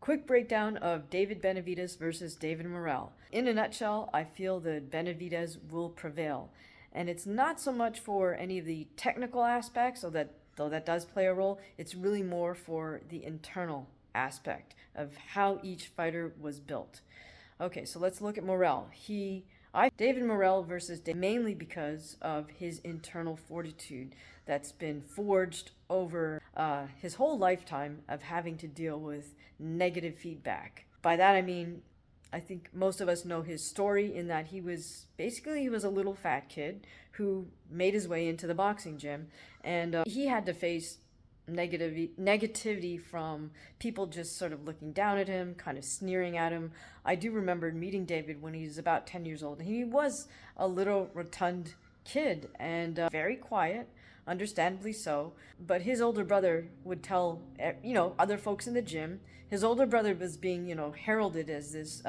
Quick breakdown of David Benavidez versus David Morrell. In a nutshell, I feel that Benavidez will prevail. And it's not so much for any of the technical aspects, though that does play a role, it's really more for the internal aspect of how each fighter was built. Okay, so let's look at Morrell. David Morrell versus David, mainly because of his internal fortitude that's been forged over his whole lifetime of having to deal with negative feedback. By that I mean, I think most of us know his story in that he was a little fat kid who made his way into the boxing gym, and he had to face negativity from people just sort of looking down at him, kind of sneering at him. I do remember meeting David when he was about 10 years old. He was a little rotund kid and very quiet, understandably so. But his older brother would tell, other folks in the gym, his older brother was being, heralded as this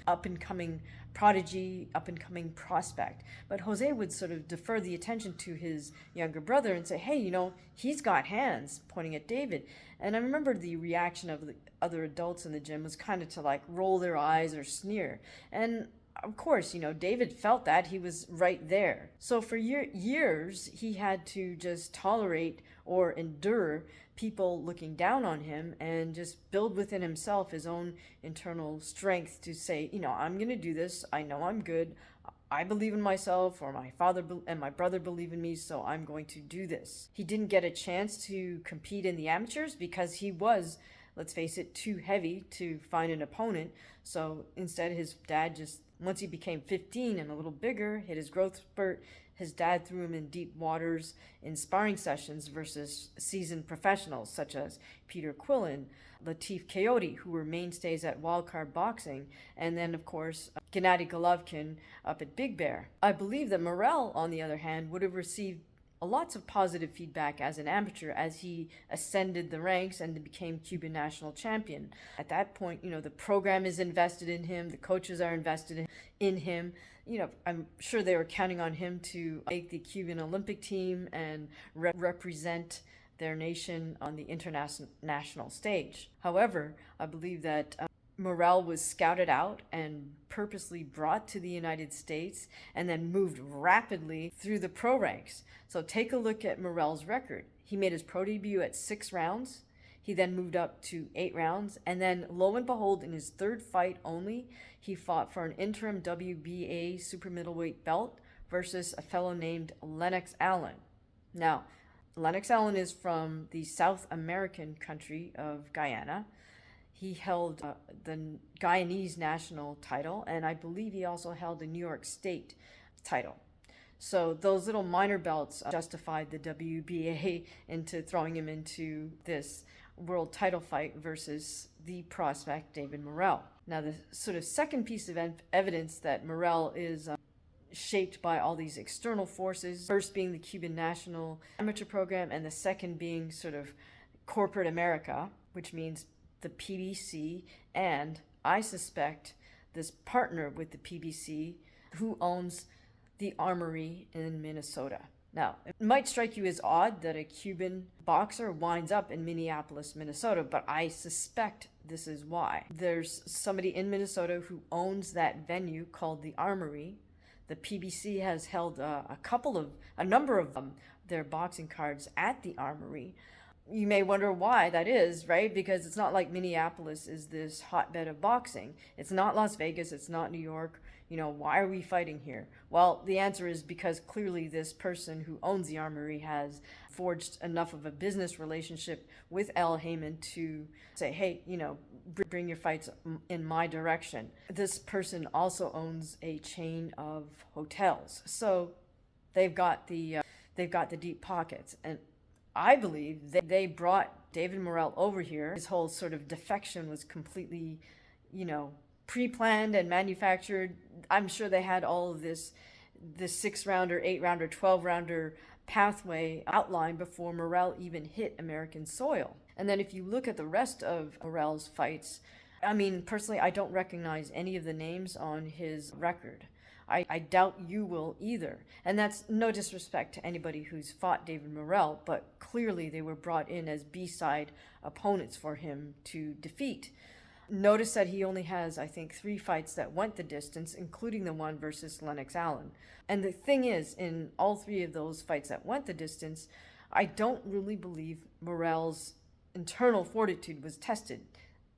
up-and-coming prodigy, up-and-coming prospect. But Jose would sort of defer the attention to his younger brother and say, hey, he's got hands, pointing at David. And I remember the reaction of the other adults in the gym was kind of to like roll their eyes or sneer. And of course, David felt that. He was right there. So for years, he had to just tolerate or endure people looking down on him and just build within himself his own internal strength to say, I'm going to do this. I know I'm good. I believe in myself, or my father and my brother believe in me, so I'm going to do this. He didn't get a chance to compete in the amateurs because he was, let's face it, too heavy to find an opponent. So instead, his dad once he became 15 and a little bigger, hit his growth spurt, his dad threw him in deep waters in sparring sessions versus seasoned professionals such as Peter Quillen, Latif Coyote, who were mainstays at wildcard boxing, and then, of course, Gennady Golovkin up at Big Bear. I believe that Morrell, on the other hand, would have received lots of positive feedback as an amateur as he ascended the ranks and became Cuban national champion. At that point, the program is invested in him, the coaches are invested in him. I'm sure they were counting on him to make the Cuban Olympic team and represent their nation on the international stage. However, I believe that Morrell was scouted out and purposely brought to the United States and then moved rapidly through the pro ranks. So take a look at Morrell's record. He made his pro debut at 6 rounds. He then moved up to 8 rounds. And then, lo and behold, in his third fight only, he fought for an interim WBA super middleweight belt versus a fellow named Lennox Allen. Now, Lennox Allen is from the South American country of Guyana. He held the Guyanese national title, and I believe he also held the New York State title. So those little minor belts justified the WBA into throwing him into this world title fight versus the prospect David Morrell. Now, the sort of second piece of evidence that Morrell is shaped by all these external forces, first being the Cuban national amateur program, and the second being sort of corporate America, which means the PBC, and I suspect this partner with the PBC who owns the Armory in Minnesota. Now, it might strike you as odd that a Cuban boxer winds up in Minneapolis, Minnesota, but I suspect this is why. There's somebody in Minnesota who owns that venue called the Armory. The PBC has held a number of their boxing cards at the Armory. You may wonder why that is, right? Because it's not like Minneapolis is this hotbed of boxing. It's not Las Vegas. It's not New York. Why are we fighting here? Well, the answer is because clearly this person who owns the Armory has forged enough of a business relationship with Al Heyman to say, hey, bring your fights in my direction. This person also owns a chain of hotels. So they've got the deep pockets. And I believe they brought David Morrell over here. His whole sort of defection was completely, pre-planned and manufactured. I'm sure they had all of this 6-rounder, 8-rounder, 12-rounder pathway outlined before Morrell even hit American soil. And then if you look at the rest of Morrell's fights, personally, I don't recognize any of the names on his record. I doubt you will either. And that's no disrespect to anybody who's fought David Morrell, but clearly they were brought in as B-side opponents for him to defeat. Notice that he only has, I think, 3 fights that went the distance, including the one versus Lennox Allen. And the thing is, in all 3 of those fights that went the distance, I don't really believe Morrell's internal fortitude was tested,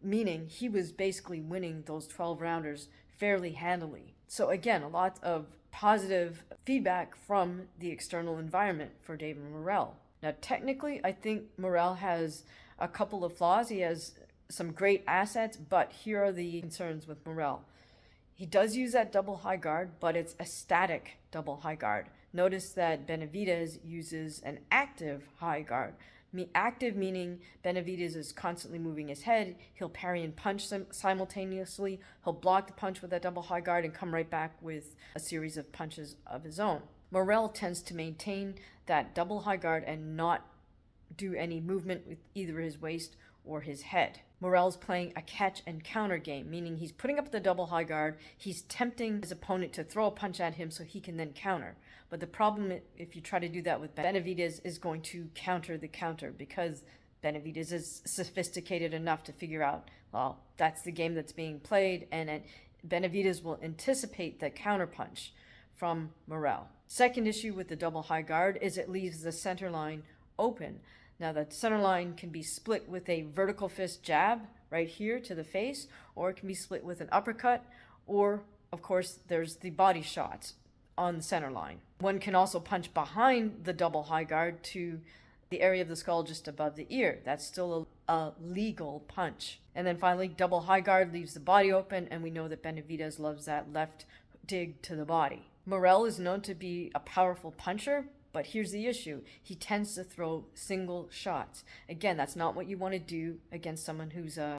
meaning he was basically winning those 12-rounders fairly handily. So again, a lot of positive feedback from the external environment for David Morrell. Now, technically, I think Morrell has a couple of flaws. He has some great assets, but here are the concerns with Morrell. He does use that double high guard, but it's a static double high guard. Notice that Benavidez uses an active high guard. Active meaning Benavidez is constantly moving his head. He'll parry and punch simultaneously. He'll block the punch with that double high guard and come right back with a series of punches of his own. Morrell tends to maintain that double high guard and not do any movement with either his waist or his head. Morrell's playing a catch and counter game, meaning he's putting up the double high guard, he's tempting his opponent to throw a punch at him so he can then counter. But the problem, if you try to do that with Benavidez, is going to counter the counter, because Benavidez is sophisticated enough to figure out, well, that's the game that's being played, and Benavidez will anticipate the counter punch from Morrell. Second issue with the double high guard is it leaves the center line open. Now, the center line can be split with a vertical fist jab right here to the face, or it can be split with an uppercut, or, of course, there's the body shots on the center line. One can also punch behind the double high guard to the area of the skull just above the ear. That's still a legal punch. And then finally, double high guard leaves the body open, and we know that Benavidez loves that left dig to the body. Morrell is known to be a powerful puncher, but here's the issue. He tends to throw single shots. Again, that's not what you want to do against someone who's a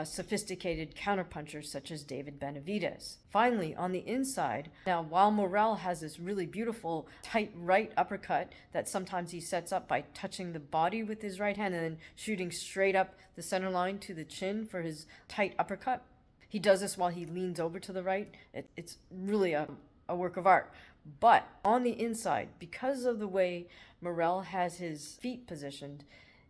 sophisticated counterpuncher such as David Benavidez. Finally, on the inside, now while Morrell has this really beautiful tight right uppercut that sometimes he sets up by touching the body with his right hand and then shooting straight up the center line to the chin for his tight uppercut, he does this while he leans over to the right. It's really a work of art. But on the inside, because of the way Morrell has his feet positioned,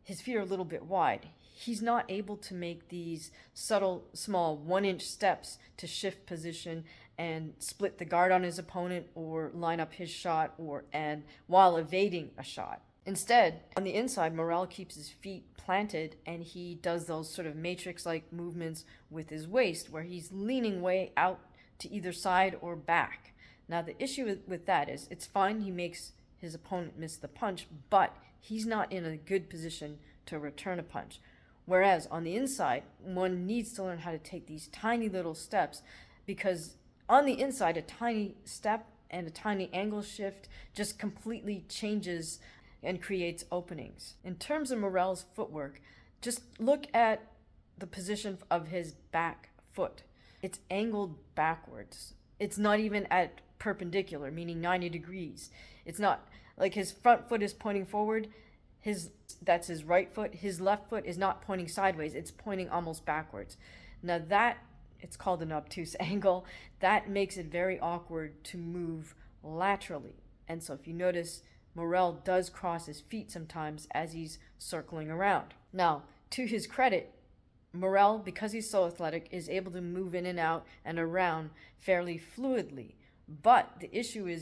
his feet are a little bit wide. He's not able to make these subtle, small 1-inch steps to shift position and split the guard on his opponent or line up his shot and while evading a shot. Instead, on the inside, Morrell keeps his feet planted and he does those sort of matrix-like movements with his waist where he's leaning way out to either side or back. Now, the issue with that is it's fine he makes his opponent miss the punch, but he's not in a good position to return a punch. Whereas on the inside, one needs to learn how to take these tiny little steps, because on the inside, a tiny step and a tiny angle shift just completely changes and creates openings. In terms of Morrell's footwork, just look at the position of his back foot. It's angled backwards. It's not even at perpendicular, meaning 90 degrees. It's not like his front foot is pointing forward. That's his right foot. His left foot is not pointing sideways. It's pointing almost backwards. Now that, it's called an obtuse angle. That makes it very awkward to move laterally. And so if you notice, Morrell does cross his feet sometimes as he's circling around. Now, to his credit, Morrell, because he's so athletic, is able to move in and out and around fairly fluidly. But the issue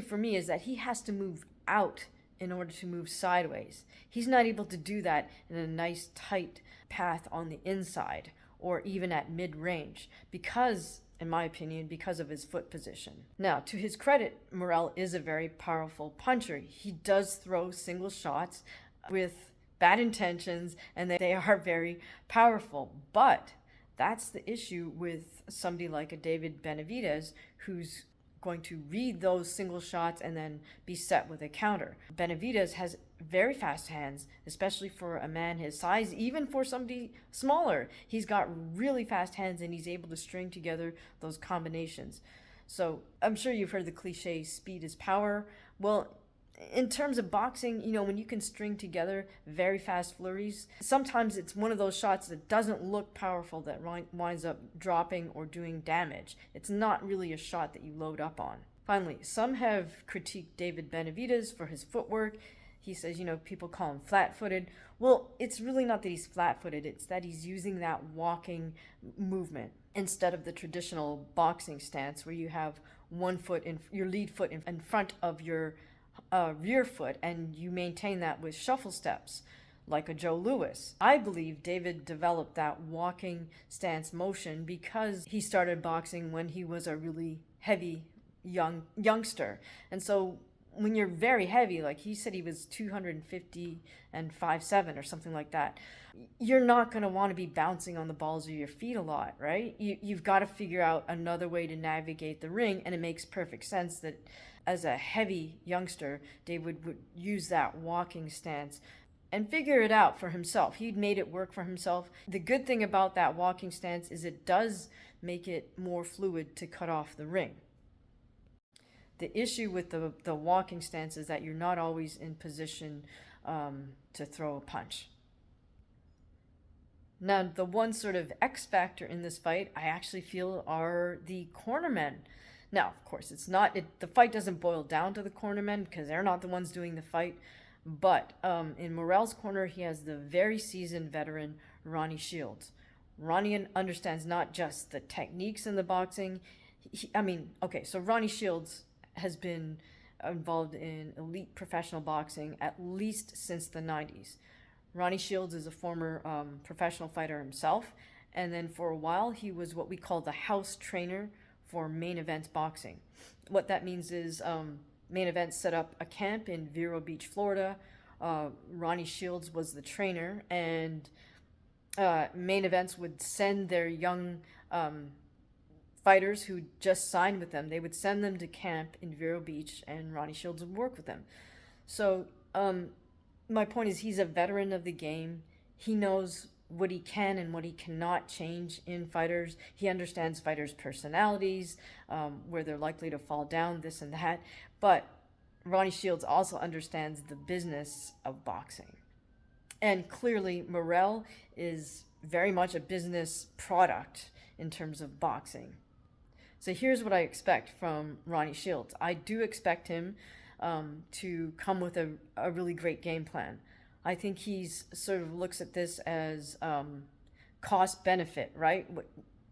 for me is that he has to move out in order to move sideways. He's not able to do that in a nice tight path on the inside or even at mid-range because, in my opinion, because of his foot position. Now, to his credit, Morrell is a very powerful puncher. He does throw single shots with bad intentions, and they are very powerful. But that's the issue with somebody like a David Benavidez, who's going to read those single shots and then be set with a counter. Benavidez has very fast hands, especially for a man his size, even for somebody smaller. He's got really fast hands and he's able to string together those combinations. So I'm sure you've heard the cliche, speed is power. Well, in terms of boxing, when you can string together very fast flurries, sometimes it's one of those shots that doesn't look powerful that winds up dropping or doing damage. It's not really a shot that you load up on. Finally, some have critiqued David Benavidez for his footwork. he says, people call him flat-footed. Well, it's really not that he's flat-footed. It's that he's using that walking movement instead of the traditional boxing stance where you have one foot in your lead foot in front of your rear foot, and you maintain that with shuffle steps like a Joe Louis. I believe David developed that walking stance motion because he started boxing when he was a really heavy youngster. And so when you're very heavy, like he said he was 250 and 5'7" or something like that, you're not going to want to be bouncing on the balls of your feet a lot, right? You've got to figure out another way to navigate the ring, and it makes perfect sense that as a heavy youngster, David would use that walking stance and figure it out for himself. He'd made it work for himself. The good thing about that walking stance is it does make it more fluid to cut off the ring. The issue with the walking stance is that you're not always in position to throw a punch. Now, the one sort of X factor in this fight, I actually feel, are the cornermen. Now, of course, the fight doesn't boil down to the cornermen because they're not the ones doing the fight. But in Morrell's corner, he has the very seasoned veteran Ronnie Shields. Ronnie understands not just the techniques in the boxing. So Ronnie Shields has been involved in elite professional boxing at least since the 90s. Ronnie Shields is a former professional fighter himself, and then for a while he was what we call the house trainer for Main Events Boxing. What that means is Main Events set up a camp in Vero Beach, Florida. Ronnie Shields was the trainer, and Main Events would send their young fighters who just signed with them. They would send them to camp in Vero Beach, and Ronnie Shields would work with them. So my point is, he's a veteran of the game. He knows what he can and what he cannot change in fighters. He understands fighters' personalities, where they're likely to fall down, this and that. But Ronnie Shields also understands the business of boxing. And clearly, Morrell is very much a business product in terms of boxing. So here's what I expect from Ronnie Shields. I do expect him to come with a really great game plan. I think he's sort of looks at this as cost benefit, right?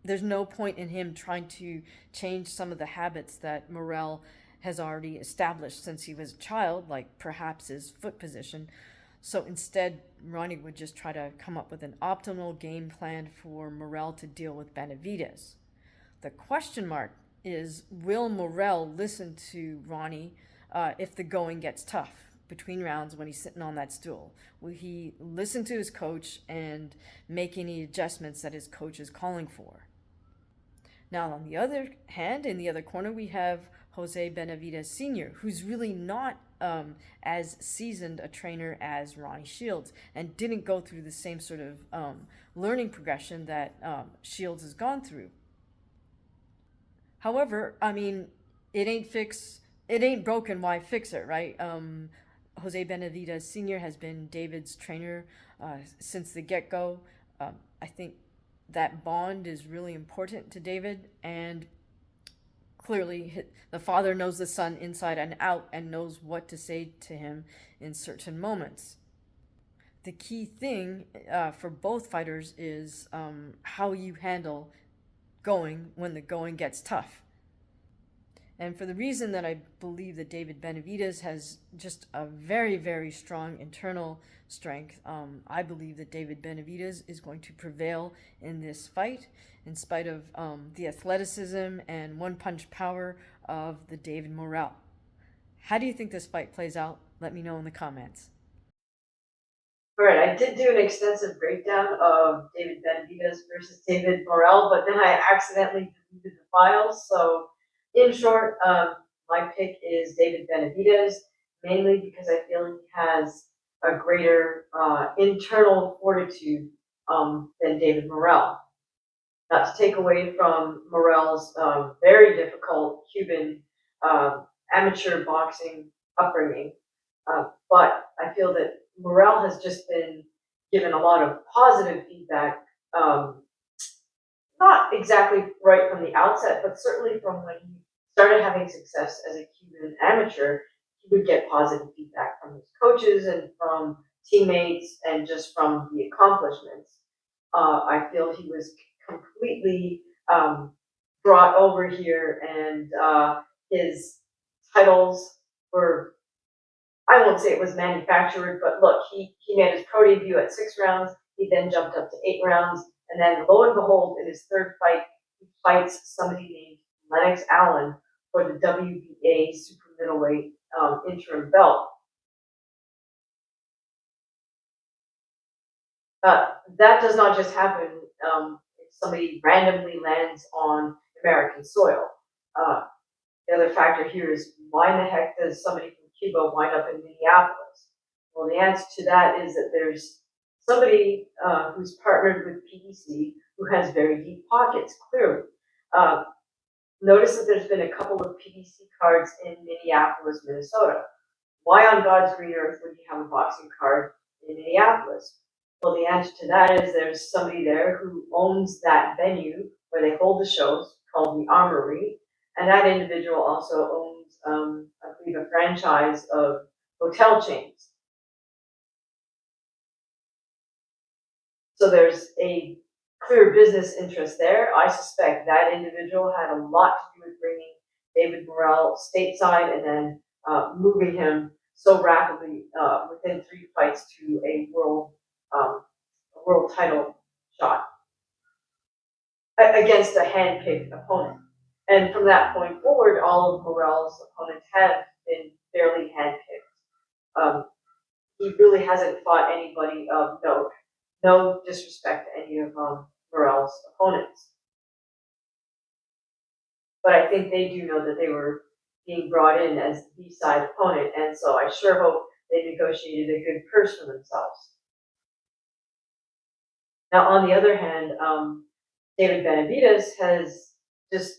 There's no point in him trying to change some of the habits that Morrell has already established since he was a child, like perhaps his foot position. So instead, Ronnie would just try to come up with an optimal game plan for Morrell to deal with Benavidez. The question mark is, will Morrell listen to Ronnie if the going gets tough between rounds when he's sitting on that stool? Will he listen to his coach and make any adjustments that his coach is calling for? Now, on the other hand, in the other corner, we have Jose Benavidez Sr., who's really not as seasoned a trainer as Ronnie Shields and didn't go through the same sort of learning progression that Shields has gone through. However, it ain't broken, why fix it, right? Jose Benavidez Sr. has been David's trainer since the get-go. I think that bond is really important to David, and clearly the father knows the son inside and out and knows what to say to him in certain moments. The key thing for both fighters is how you handle going when the going gets tough. And for the reason that I believe that David Benavidez has just a very, very strong internal strength, I believe that David Benavidez is going to prevail in this fight in spite of the athleticism and one-punch power of the David Morrell. How do you think this fight plays out? Let me know in the comments. All right, I did do an extensive breakdown of David Benavidez versus David Morrell, but then I accidentally deleted the files. So, in short, my pick is David Benavidez, mainly because I feel he has a greater internal fortitude than David Morrell. Not to take away from Morrell's very difficult Cuban amateur boxing upbringing, but I feel that Morrell has just been given a lot of positive feedback, not exactly right from the outset, but certainly from when he started having success as a Cuban amateur. would get positive feedback from his coaches and from teammates and just from the accomplishments. I feel he was completely brought over here, and his titles were, I won't say it was manufactured, but look, he made his pro debut at 6 rounds. He then jumped up to 8 rounds, and then lo and behold, in his third fight, he fights somebody named Lennox Allen for the WBA super middleweight interim belt. That does not just happen if somebody randomly lands on American soil. Uh, the other factor here is, why in the heck does somebody from Cuba wind up in Minneapolis? Well, the answer to that is that there's somebody who's partnered with PDC who has very deep pockets, clearly. Notice that there's been a couple of PDC cards in Minneapolis, Minnesota. Why on God's green earth would you have a boxing card in Minneapolis? Well, the answer to that is there's somebody there who owns that venue where they hold the shows, called the Armory, and that individual also owns, I believe, a franchise of hotel chains. So there's a clear business interest there. I suspect that individual had a lot to do with bringing David Morrell stateside and then moving him so rapidly within 3 fights to a world title shot against a hand-picked opponent. And from that point forward, all of Morrell's opponents have been fairly hand-picked. He really hasn't fought anybody of note. No disrespect to any of Morrell's opponents. But I think they do know that they were being brought in as the B-side opponent, and so I sure hope they negotiated a good purse for themselves. Now, on the other hand, David Benavidez has just